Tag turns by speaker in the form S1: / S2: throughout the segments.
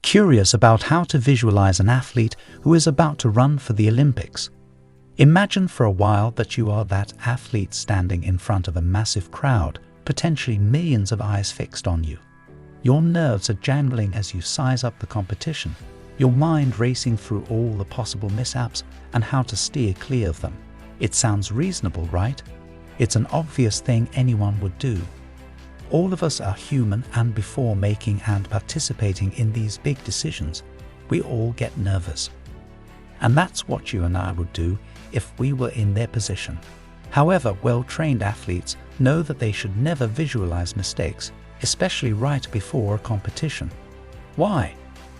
S1: Curious about how to visualize an athlete who is about to run for the Olympics? Imagine for a while that you are that athlete standing in front of a massive crowd, potentially millions of eyes fixed on you. Your nerves are jangling as you size up the competition, your mind racing through all the possible mishaps and how to steer clear of them. It sounds reasonable, right? It's an obvious thing anyone would do. All of us are human, and before making and participating in these big decisions, we all get nervous. And that's what you and I would do if we were in their position. However, well-trained athletes know that they should never visualize mistakes, especially right before a competition. Why?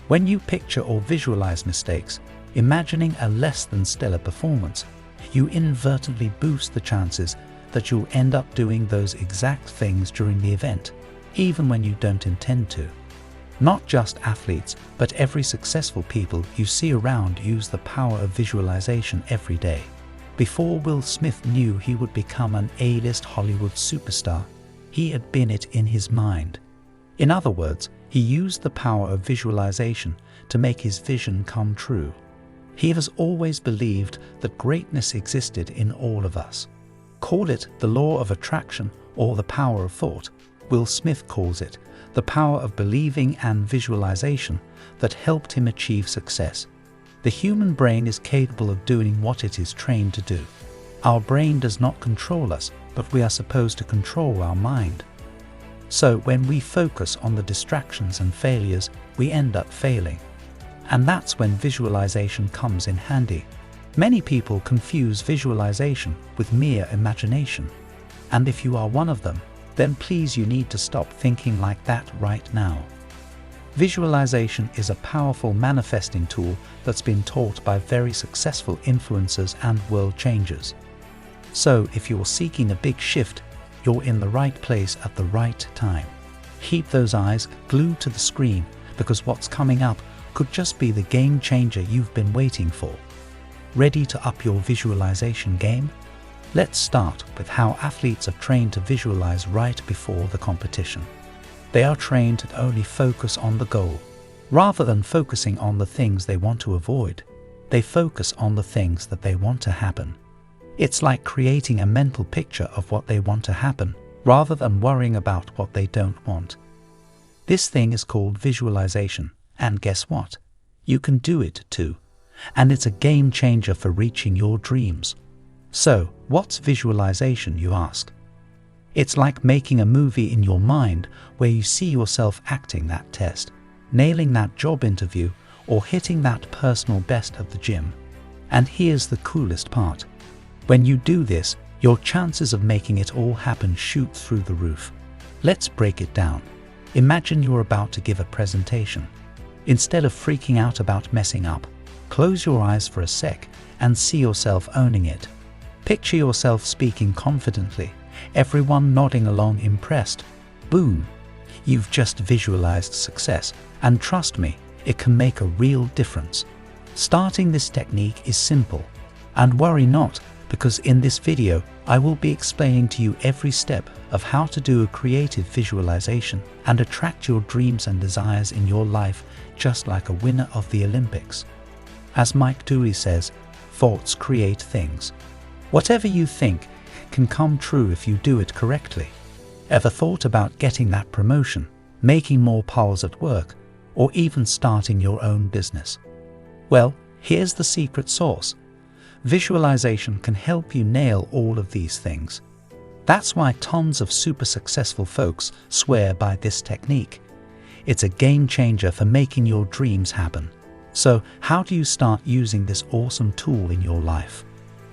S1: When you picture or visualize mistakes, imagining a less than stellar performance, you inadvertently boost the chances that you'll end up doing those exact things during the event, even when you don't intend to. Not just athletes, but every successful people you see around use the power of visualization every day. Before Will Smith knew he would become an A-list Hollywood superstar, he had been it in his mind. In other words, he used the power of visualization to make his vision come true. He has always believed that greatness existed in all of us. Call it the law of attraction or the power of thought. Will Smith calls it the power of believing and visualization that helped him achieve success. The human brain is capable of doing what it is trained to do. Our brain does not control us, but we are supposed to control our mind. So when we focus on the distractions and failures, we end up failing. And that's when visualization comes in handy. Many people confuse visualization with mere imagination. And if you are one of them, then please you need to stop thinking like that right now. Visualization is a powerful manifesting tool that's been taught by very successful influencers and world changers. So if you're seeking a big shift, you're in the right place at the right time. Keep those eyes glued to the screen, because what's coming up could just be the game changer you've been waiting for. Ready to up your visualization game? Let's start with how athletes are trained to visualize right before the competition. They are trained to only focus on the goal. Rather than focusing on the things they want to avoid, they focus on the things that they want to happen. It's like creating a mental picture of what they want to happen, rather than worrying about what they don't want. This thing is called visualization, and guess what? You can do it too. And it's a game changer for reaching your dreams. So, what's visualization, you ask? It's like making a movie in your mind where you see yourself acting that test, nailing that job interview, or hitting that personal best at the gym. And here's the coolest part. When you do this, your chances of making it all happen shoot through the roof. Let's break it down. Imagine you're about to give a presentation. Instead of freaking out about messing up, close your eyes for a sec and see yourself owning it. Picture yourself speaking confidently, everyone nodding along impressed. Boom! You've just visualized success, and trust me, it can make a real difference. Starting this technique is simple. And worry not, because in this video, I will be explaining to you every step of how to do a creative visualization and attract your dreams and desires in your life just like a winner of the Olympics. As Mike Dewey says, thoughts create things. Whatever you think can come true if you do it correctly. Ever thought about getting that promotion, making more pals at work, or even starting your own business? Well, here's the secret sauce. Visualization can help you nail all of these things. That's why tons of super successful folks swear by this technique. It's a game changer for making your dreams happen. So, how do you start using this awesome tool in your life?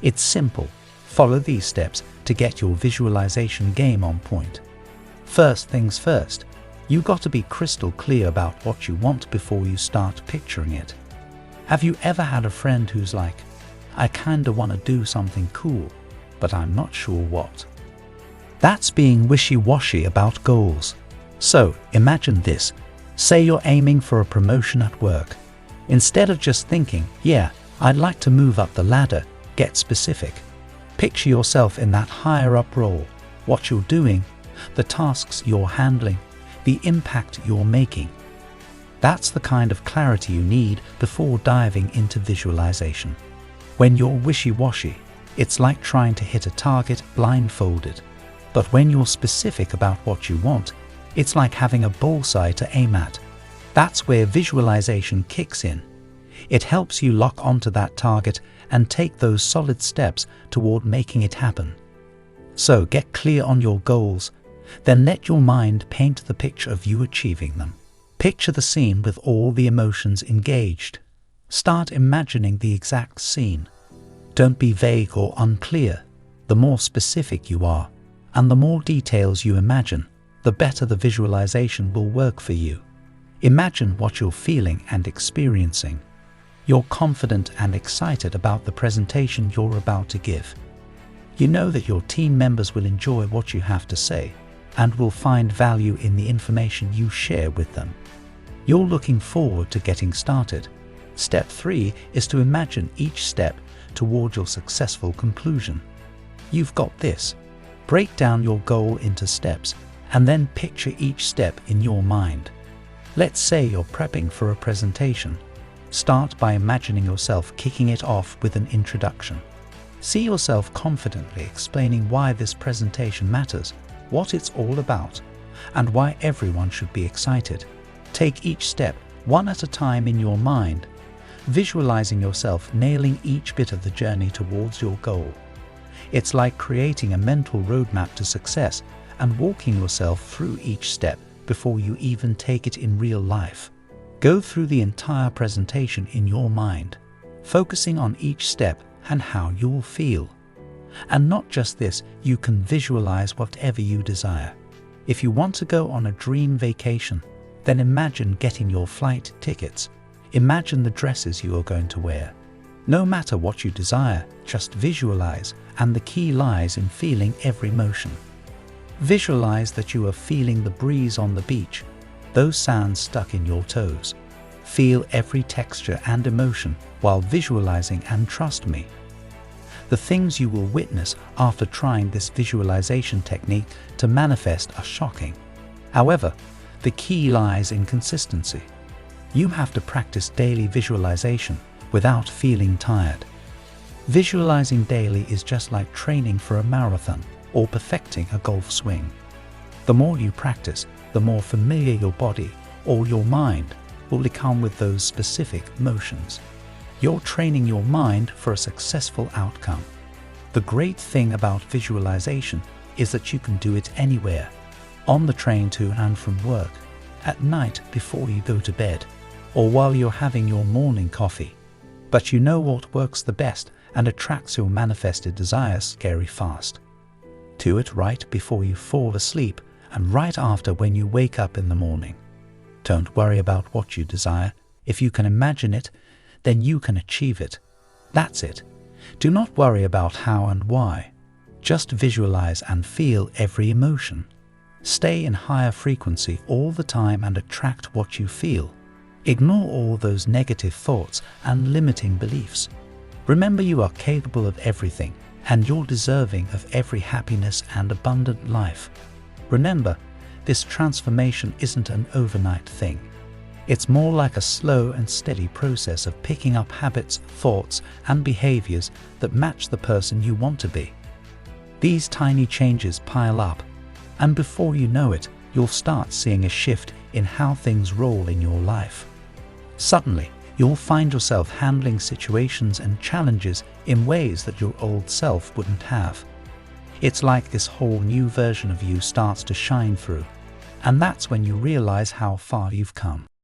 S1: It's simple. Follow these steps to get your visualization game on point. First things first, you got to be crystal clear about what you want before you start picturing it. Have you ever had a friend who's like, I kinda wanna do something cool, but I'm not sure what? That's being wishy-washy about goals. So, imagine this. Say you're aiming for a promotion at work. Instead of just thinking, yeah, I'd like to move up the ladder, get specific. Picture yourself in that higher-up role, what you're doing, the tasks you're handling, the impact you're making. That's the kind of clarity you need before diving into visualization. When you're wishy-washy, it's like trying to hit a target blindfolded. But when you're specific about what you want, it's like having a bullseye to aim at. That's where visualization kicks in. It helps you lock onto that target and take those solid steps toward making it happen. So get clear on your goals, then let your mind paint the picture of you achieving them. Picture the scene with all the emotions engaged. Start imagining the exact scene. Don't be vague or unclear. The more specific you are, and the more details you imagine, the better the visualization will work for you. Imagine what you're feeling and experiencing. You're confident and excited about the presentation you're about to give. You know that your team members will enjoy what you have to say and will find value in the information you share with them. You're looking forward to getting started. Step 3 is to imagine each step toward your successful conclusion. You've got this. Break down your goal into steps and then picture each step in your mind. Let's say you're prepping for a presentation. Start by imagining yourself kicking it off with an introduction. See yourself confidently explaining why this presentation matters, what it's all about, and why everyone should be excited. Take each step one at a time in your mind, visualizing yourself nailing each bit of the journey towards your goal. It's like creating a mental roadmap to success and walking yourself through each step before you even take it in real life. Go through the entire presentation in your mind, focusing on each step and how you'll feel. And not just this, you can visualize whatever you desire. If you want to go on a dream vacation, then imagine getting your flight tickets. Imagine the dresses you are going to wear. No matter what you desire, just visualize, and the key lies in feeling every motion. Visualize that you are feeling the breeze on the beach, those sands stuck in your toes. Feel every texture and emotion while visualizing, and trust me, the things you will witness after trying this visualization technique to manifest are shocking. However, the key lies in consistency. You have to practice daily visualization without feeling tired. Visualizing daily is just like training for a marathon or perfecting a golf swing. The more you practice, the more familiar your body or your mind will become with those specific motions. You're training your mind for a successful outcome. The great thing about visualization is that you can do it anywhere, on the train to and from work, at night before you go to bed, or while you're having your morning coffee. But you know what works the best and attracts your manifested desires scary fast. Do it right before you fall asleep and right after when you wake up in the morning. Don't worry about what you desire. If you can imagine it, then you can achieve it. That's it. Do not worry about how and why. Just visualize and feel every emotion. Stay in higher frequency all the time and attract what you feel. Ignore all those negative thoughts and limiting beliefs. Remember, you are capable of everything, and you're deserving of every happiness and abundant life. Remember, this transformation isn't an overnight thing. It's more like a slow and steady process of picking up habits, thoughts, and behaviors that match the person you want to be. These tiny changes pile up, and before you know it, you'll start seeing a shift in how things roll in your life. Suddenly, you'll find yourself handling situations and challenges in ways that your old self wouldn't have. It's like this whole new version of you starts to shine through, and that's when you realize how far you've come.